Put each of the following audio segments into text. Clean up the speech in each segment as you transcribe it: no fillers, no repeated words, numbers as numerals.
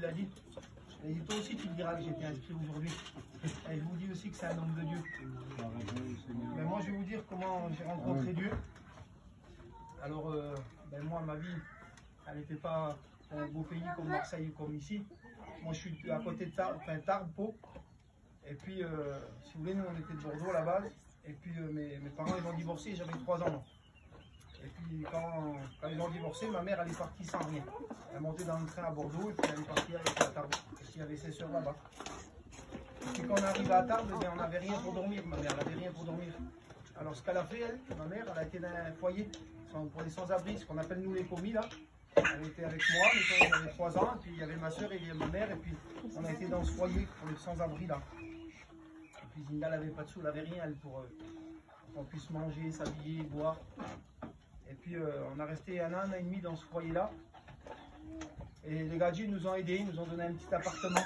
l'a dit. Et toi aussi, tu me diras que j'étais inscrit aujourd'hui. Et je vous dis aussi que c'est un homme de Dieu. Mais moi, je vais vous dire comment j'ai rencontré Dieu. Alors, moi, ma vie, elle n'était pas dans un beau pays comme Marseille ou comme ici. Moi, je suis à côté de Tarbes, Pau. Et puis, si vous voulez, nous, on était de Bordeaux à la base. Et puis, mes parents, ils ont divorcé, j'avais 3 ans. Et puis, quand ils ont divorcé, ma mère, elle est partie sans rien. Elle est montée dans le train à Bordeaux et puis elle est partie avec à Tarbes. Et puis, il y avait ses soeurs là-bas. Et puis, quand on arrive à Tarbes, on n'avait rien pour dormir. Ma mère, elle n'avait rien pour dormir. Alors, ce qu'elle a fait, elle, ma mère, elle a été dans un foyer pour les sans-abri, ce qu'on appelle nous les commis, là. Elle était avec moi, mais quand j'avais 3 ans, et puis il y avait ma soeur et ma mère, et puis on a été dans ce foyer pour les sans-abri, là. Et puis Zinda, elle n'avait pas de sous, elle n'avait rien, elle, pour qu'on puisse manger, s'habiller, boire. Et puis on a resté un an et demi dans ce foyer-là. Et les gadgets nous ont aidés, ils nous ont donné un petit appartement.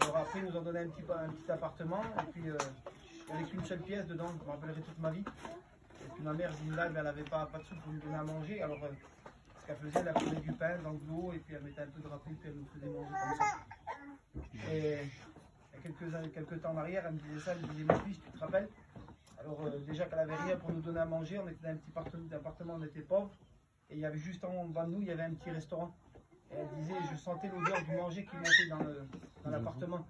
Alors après, ils nous ont donné un petit appartement, et puis il n'y avait qu'une seule pièce dedans, je me rappellerai toute ma vie. Et puis ma mère, Zinda, elle n'avait pas de sous pour nous donner à manger, alors ce qu'elle faisait, elle prenait du pain dans de l'eau, et puis elle mettait un peu de râpé, puis elle nous faisait manger comme ça. Et il y a quelques temps en arrière, elle me disait ça, elle me disait, mon fils, tu te rappelles? Alors déjà qu'elle n'avait rien pour nous donner à manger, on était dans un petit appartement, on était pauvres, et il y avait juste en bas de nous, il y avait un petit restaurant. Et elle disait, je sentais l'odeur du manger qui montait dans l'appartement.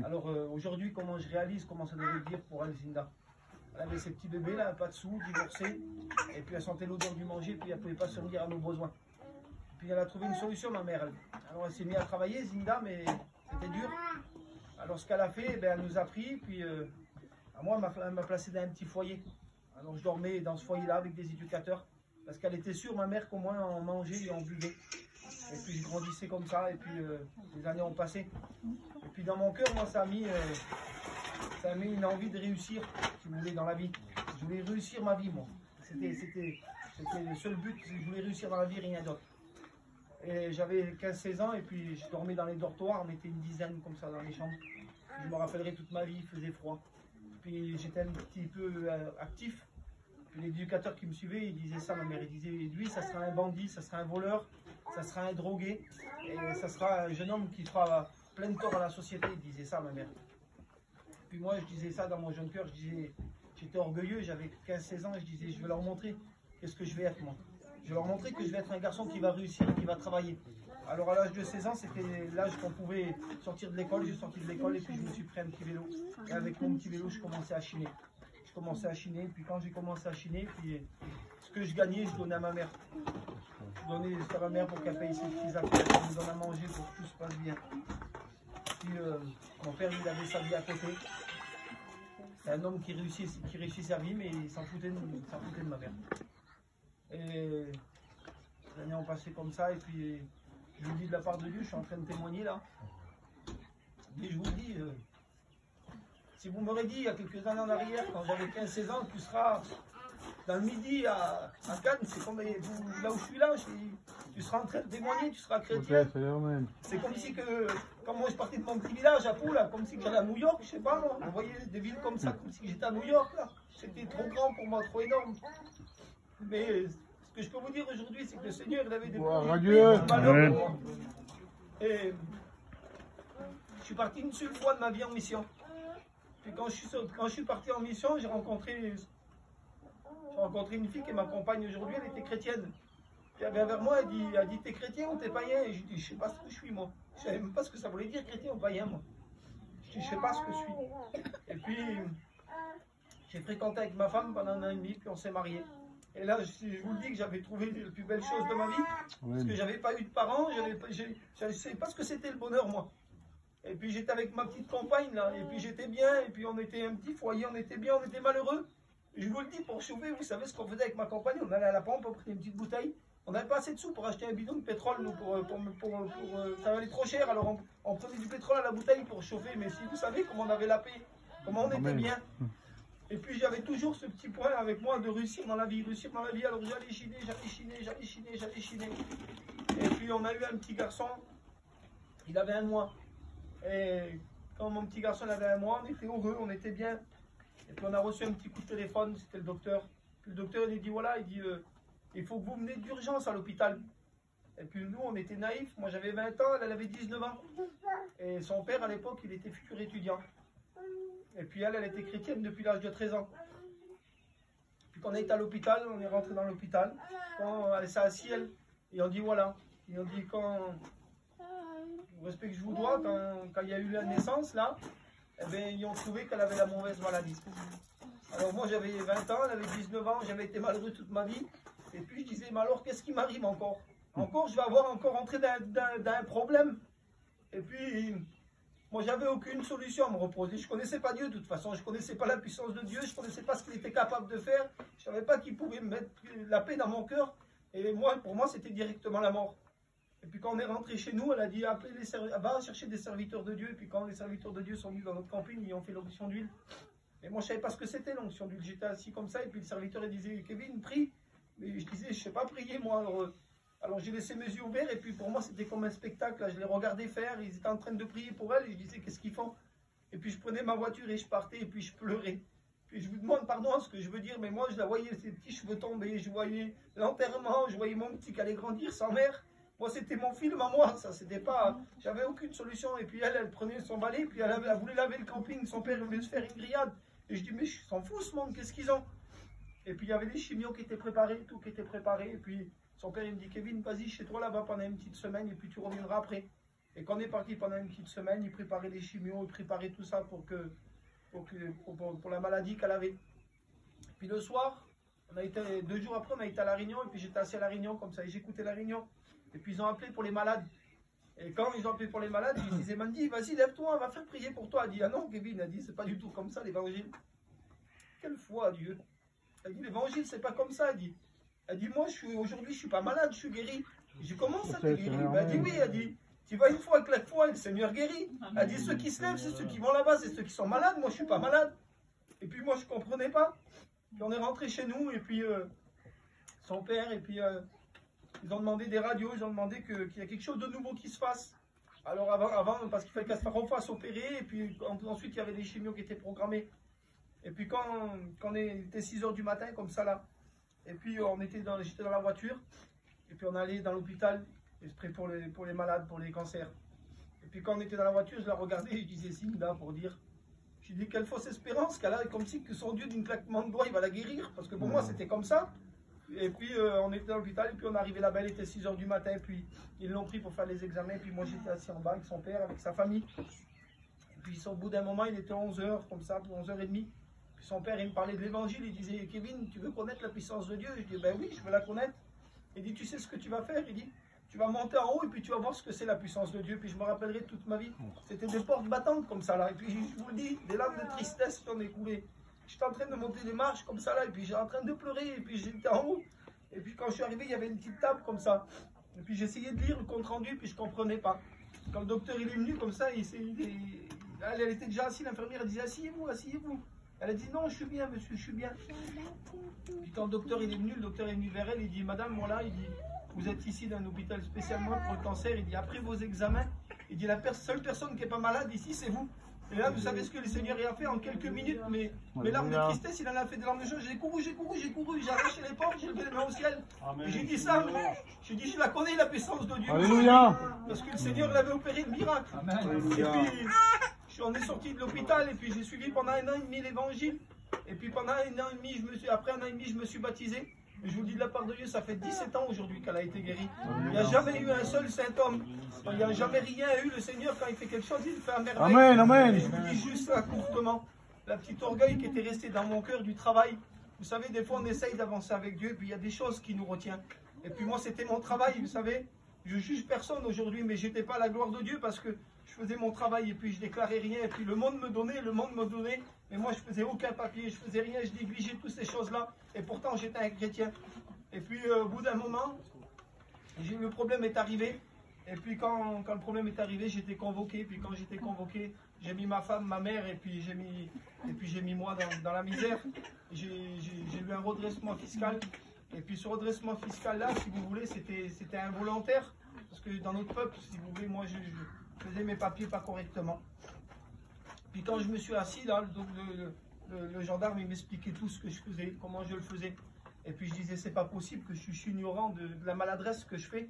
Alors aujourd'hui, comment je réalise, comment ça devait dire pour elle, Zinda. Elle avait ses petits bébés là, pas de sous, divorcée, et puis elle sentait l'odeur du manger, puis elle ne pouvait pas survivre à nos besoins. Puis elle a trouvé une solution, ma mère. Alors elle s'est mise à travailler, Zinda, mais c'était dur. Alors ce qu'elle a fait, elle nous a pris, puis moi, elle m'a placé dans un petit foyer. Alors je dormais dans ce foyer-là avec des éducateurs, parce qu'elle était sûre, ma mère, qu'au moins on mangeait et on buvait. Et puis je grandissais comme ça, et puis les années ont passé. Et puis dans mon cœur, moi, ça a mis une envie de réussir, si vous voulez, dans la vie. Je voulais réussir ma vie, moi. C'était le seul but, je voulais réussir dans la vie, rien d'autre. Et j'avais 15-16 ans, et puis je dormais dans les dortoirs, on était une dizaine comme ça dans les chambres. Je me rappellerai toute ma vie, il faisait froid. Puis j'étais un petit peu actif. Puis l'éducateur qui me suivait, il disait ça, ma mère, il disait, lui, ça sera un bandit, ça sera un voleur, ça sera un drogué, et ça sera un jeune homme qui fera plein de tort à la société, il disait ça, ma mère. Puis moi, je disais ça dans mon jeune cœur, j'étais orgueilleux, j'avais 15-16 ans, je disais, je vais leur montrer qu'est-ce que je vais être, moi. Je vais leur montrer que je vais être un garçon qui va réussir et qui va travailler. Alors à l'âge de 16 ans, c'était l'âge qu'on pouvait sortir de l'école, j'ai sorti de l'école et puis je me suis pris un petit vélo. Et avec mon petit vélo, je commençais à chiner. Je commençais à chiner, puis quand j'ai commencé à chiner, puis ce que je gagnais, je donnais à ma mère. Je donnais à ma mère pour qu'elle paye ses petits affaires, qu'elle me donne à manger pour que tout se passe bien. Puis mon père, il avait sa vie à côté. C'est un homme qui réussit sa vie, mais il s'en foutait de ma mère. Et les années ont passé comme ça, et puis je vous dis de la part de Dieu, je suis en train de témoigner là. Et je vous dis, si vous m'aurez dit il y a quelques années en arrière, quand j'avais 15-16 ans, tu seras dans le midi à Cannes, c'est comme là où je suis là, tu seras en train de témoigner, tu seras chrétien. C'est comme si que, quand moi je partais de mon petit village à Pau, là, comme si j'allais à New York, je sais pas, moi, vous voyez des villes comme ça, comme si j'étais à New York, là. C'était trop grand pour moi, trop énorme. Mais ce que je peux vous dire aujourd'hui, c'est que le Seigneur, il avait des valeurs pour moi. Et je suis parti une seule fois de ma vie en mission. Puis quand je suis parti en mission, j'ai rencontré une fille qui m'accompagne aujourd'hui, elle était chrétienne. Puis elle vient vers moi, elle dit t'es chrétien ou t'es païen? Et je dis je sais pas ce que je suis moi. Je savais même pas ce que ça voulait dire chrétien ou païen moi. Je dis je sais pas ce que je suis. Et puis j'ai fréquenté avec ma femme pendant un an et demi, puis on s'est mariés. Et là, je vous le dis que j'avais trouvé la plus belle chose de ma vie, parce que j'avais pas eu de parents, je ne savais pas ce que c'était le bonheur moi. Et puis j'étais avec ma petite compagne là, et puis j'étais bien, et puis on était un petit foyer, on était bien, on était malheureux. Je vous le dis, pour chauffer, vous savez ce qu'on faisait avec ma compagne, on allait à la pompe, on prenait une petite bouteille, on n'avait pas assez de sous pour acheter un bidon de pétrole, nous, ça valait trop cher, alors on prenait du pétrole à la bouteille pour chauffer, mais si vous savez comment on avait la paix, comment on était bien. Et puis j'avais toujours ce petit point avec moi de réussir dans la vie, alors j'allais chiner. Et puis on a eu un petit garçon, il avait 1 mois. Et quand mon petit garçon avait 1 mois, on était heureux, on était bien. Et puis on a reçu un petit coup de téléphone, c'était le docteur. Puis le docteur il dit voilà, il dit il faut que vous venez d'urgence à l'hôpital. Et puis nous, on était naïfs. Moi, j'avais 20 ans, elle avait 19 ans. Et son père, à l'époque, il était futur étudiant. Et puis elle était chrétienne depuis l'âge de 13 ans. Puis quand on est à l'hôpital, on est rentré dans l'hôpital. Quand elle s'est assise, elle, et on dit voilà. Et on dit quand, au respect que je vous dois, quand il y a eu la naissance, là, eh bien, ils ont trouvé qu'elle avait la mauvaise maladie. Alors moi, j'avais 20 ans, elle avait 19 ans, j'avais été malheureux toute ma vie. Et puis je disais, mais alors, qu'est-ce qui m'arrive encore? Encore, je vais avoir encore entré dans un problème. Et puis, moi, j'avais aucune solution à me reposer. Je ne connaissais pas Dieu de toute façon. Je ne connaissais pas la puissance de Dieu. Je ne connaissais pas ce qu'il était capable de faire. Je ne savais pas qu'il pouvait me mettre la paix dans mon cœur. Et moi, pour moi, c'était directement la mort. Et puis quand on est rentré chez nous, elle a dit, appelez va chercher des serviteurs de Dieu. Et puis quand les serviteurs de Dieu sont venus dans notre camping, ils ont fait l'onction d'huile. Et moi, je ne savais pas ce que c'était l'onction d'huile. J'étais assis comme ça. Et puis le serviteur, il disait, Kevin, prie. Mais je disais, je ne sais pas prier, moi. Alors j'ai laissé mes yeux ouverts et puis pour moi c'était comme un spectacle. Là, je les regardais faire, ils étaient en train de prier pour elle et je disais qu'est-ce qu'ils font. Et puis je prenais ma voiture et je partais et puis je pleurais. Puis je vous demande pardon à ce que je veux dire, mais moi je la voyais, ses petits cheveux tomber, je voyais l'enterrement, je voyais mon petit qui allait grandir sans mère. Moi c'était mon film à moi, ça c'était pas, j'avais aucune solution. Et puis elle prenait son balai, puis elle voulait laver le camping, son père voulait se faire une grillade. Et je dis mais je s'en fous ce monde, qu'est-ce qu'ils ont? Et puis il y avait des chimios qui étaient préparés, tout qui était préparé et puis son père, il me dit, Kevin, vas-y chez toi là-bas pendant une petite semaine et puis tu reviendras après. Et quand on est parti pendant une petite semaine, il préparait les chimios, il préparait tout ça pour la maladie qu'elle avait. Puis le soir, on a été, 2 jours après, on a été à La Réunion et puis j'étais assis à La Réunion comme ça et j'écoutais La Réunion. Et puis ils ont appelé pour les malades. Et quand ils ont appelé pour les malades, ils disaient, Mandy, vas-y, lève-toi, on va faire prier pour toi. Elle dit, ah non, Kevin, elle dit, c'est pas du tout comme ça l'évangile. Quelle foi, Dieu. Elle dit, l'évangile, c'est pas comme ça, elle dit. Elle dit, moi, aujourd'hui, je suis pas malade, je suis guéri. J'ai comment ça, t'es guéri? Elle dit, oui, elle dit, tu vas une fois avec la foi et le Seigneur guérit. Elle dit, ceux qui se lèvent, c'est ceux qui vont là-bas, c'est ceux qui sont malades, moi, je suis pas malade. Et puis, moi, je comprenais pas. Puis, on est rentré chez nous, et puis, son père, et puis, ils ont demandé des radios, ils ont demandé qu'il y a quelque chose de nouveau qui se fasse. Alors, avant parce qu'il fallait qu'elle se fasse opérer, et puis, ensuite, il y avait des chimios qui étaient programmés. Et puis, quand on était 6 h du matin, comme ça, là, et puis j'étais dans la voiture, et puis on allait dans l'hôpital, pour les malades, pour les cancers. Et puis quand on était dans la voiture, je la regardais et je disais Simda pour dire, je dis quelle fausse espérance qu'elle a, comme si que son Dieu d'une claquement de doigts, il va la guérir, parce que pour moi c'était comme ça. Et puis on était dans l'hôpital, et puis on arrivait là-bas, il était 6 h du matin, et puis ils l'ont pris pour faire les examens, et puis moi j'étais assis en bas avec son père, avec sa famille. Et puis au bout d'un moment, il était 11 h, comme ça, 11 h 30. Son père, il me parlait de l'évangile, il disait, Kevin, tu veux connaître la puissance de Dieu? Je dis, ben oui, je veux la connaître. Il dit, tu sais ce que tu vas faire? Il dit, tu vas monter en haut et puis tu vas voir ce que c'est la puissance de Dieu. Puis je me rappellerai toute ma vie. C'était des portes battantes comme ça là. Et puis je vous le dis, des larmes de tristesse sont écoulées. J'étais en train de monter des marches comme ça là, et puis j'étais en train de pleurer, et puis j'étais en haut. Et puis quand je suis arrivé, il y avait une petite table comme ça. Et puis j'essayais de lire le compte rendu, puis je ne comprenais pas. Quand le docteur il est venu comme ça, elle était déjà assise, l'infirmière, elle disait, asseyez-vous, asseyez-vous. Elle a dit non, je suis bien, monsieur, je suis bien. Puis quand le docteur il est venu vers elle, il dit, madame, voilà, il dit, vous êtes ici dans un hôpital spécialement pour le cancer. Il dit, après vos examens, il dit, la seule personne qui n'est pas malade ici, c'est vous. Et là, vous savez ce que le Seigneur a fait en quelques minutes, mais larmes de tristesse, il en a fait des larmes de joie. J'ai couru, j'ai arraché les portes, j'ai levé les mains au ciel. Et j'ai dit ça, j'ai dit, je la connais, la puissance de Dieu. Alléluia. Parce que le Seigneur l'avait opéré de miracle. Et puis, on est sorti de l'hôpital et puis j'ai suivi pendant 1 an et demi l'évangile. Et puis pendant 1 an et demi, après 1 an et demi, je me suis baptisé. Et je vous dis de la part de Dieu, ça fait 17 ans aujourd'hui qu'elle a été guérie. Il n'y a jamais eu un seul symptôme. Il n'y a jamais rien eu. Le Seigneur, quand il fait quelque chose, il le fait à merveille. Amen, amen. Et je vous dis juste ça courtement. La petite orgueil qui était restée dans mon cœur du travail. Vous savez, des fois, on essaye d'avancer avec Dieu, puis il y a des choses qui nous retiennent. Et puis moi, c'était mon travail, vous savez. Je juge personne aujourd'hui, mais j'étais pas à la gloire de Dieu parce que je faisais mon travail et puis je déclarais rien. Et puis le monde me donnait. Mais moi, je faisais aucun papier, je faisais rien, je négligeais toutes ces choses-là. Et pourtant, j'étais un chrétien. Et puis, au bout d'un moment, le problème est arrivé. Et puis, quand le problème est arrivé, j'étais convoqué. Puis, quand j'étais convoqué, j'ai mis ma femme, ma mère, et puis j'ai mis moi dans la misère. J'ai eu un redressement fiscal. Et puis, ce redressement fiscal-là, si vous voulez, c'était involontaire. Parce que dans notre peuple, si vous voulez, moi, je faisais mes papiers pas correctement. Puis quand je me suis assis, là, le gendarme il m'expliquait tout ce que je faisais, comment je le faisais. Et puis je disais, c'est pas possible que je suis ignorant de la maladresse que je fais.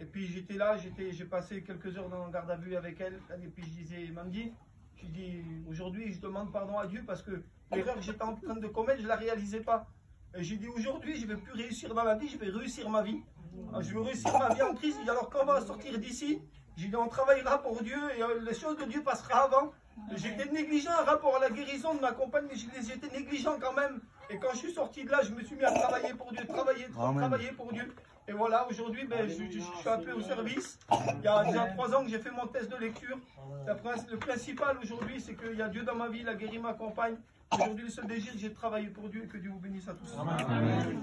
Et puis j'étais là, j'ai passé quelques heures dans le garde à vue avec elle. Et puis je disais, Mamdi, je dis aujourd'hui je demande pardon à Dieu parce que l'erreur que j'étais en train de commettre, je ne la réalisais pas. Et j'ai dit aujourd'hui je ne vais plus réussir dans la vie, je vais réussir ma vie. Je veux réussir ma vie en Christ. J'ai dit alors quand on va sortir d'ici, j'ai dit on travaillera pour Dieu et les choses de Dieu passera avant. J'étais négligent en rapport à la guérison de ma compagne, mais j'étais négligent quand même. Et quand je suis sorti de là, je me suis mis à travailler pour Dieu, travailler pour Dieu. Et voilà, aujourd'hui, ben, je suis appelé au service. Il y a déjà 3 ans que j'ai fait mon test de lecture. Le principal aujourd'hui, c'est qu'il y a Dieu dans ma vie, il a guéri ma compagne. Aujourd'hui, le seul désir, c'est de travailler pour Dieu et que Dieu vous bénisse à tous. Amen.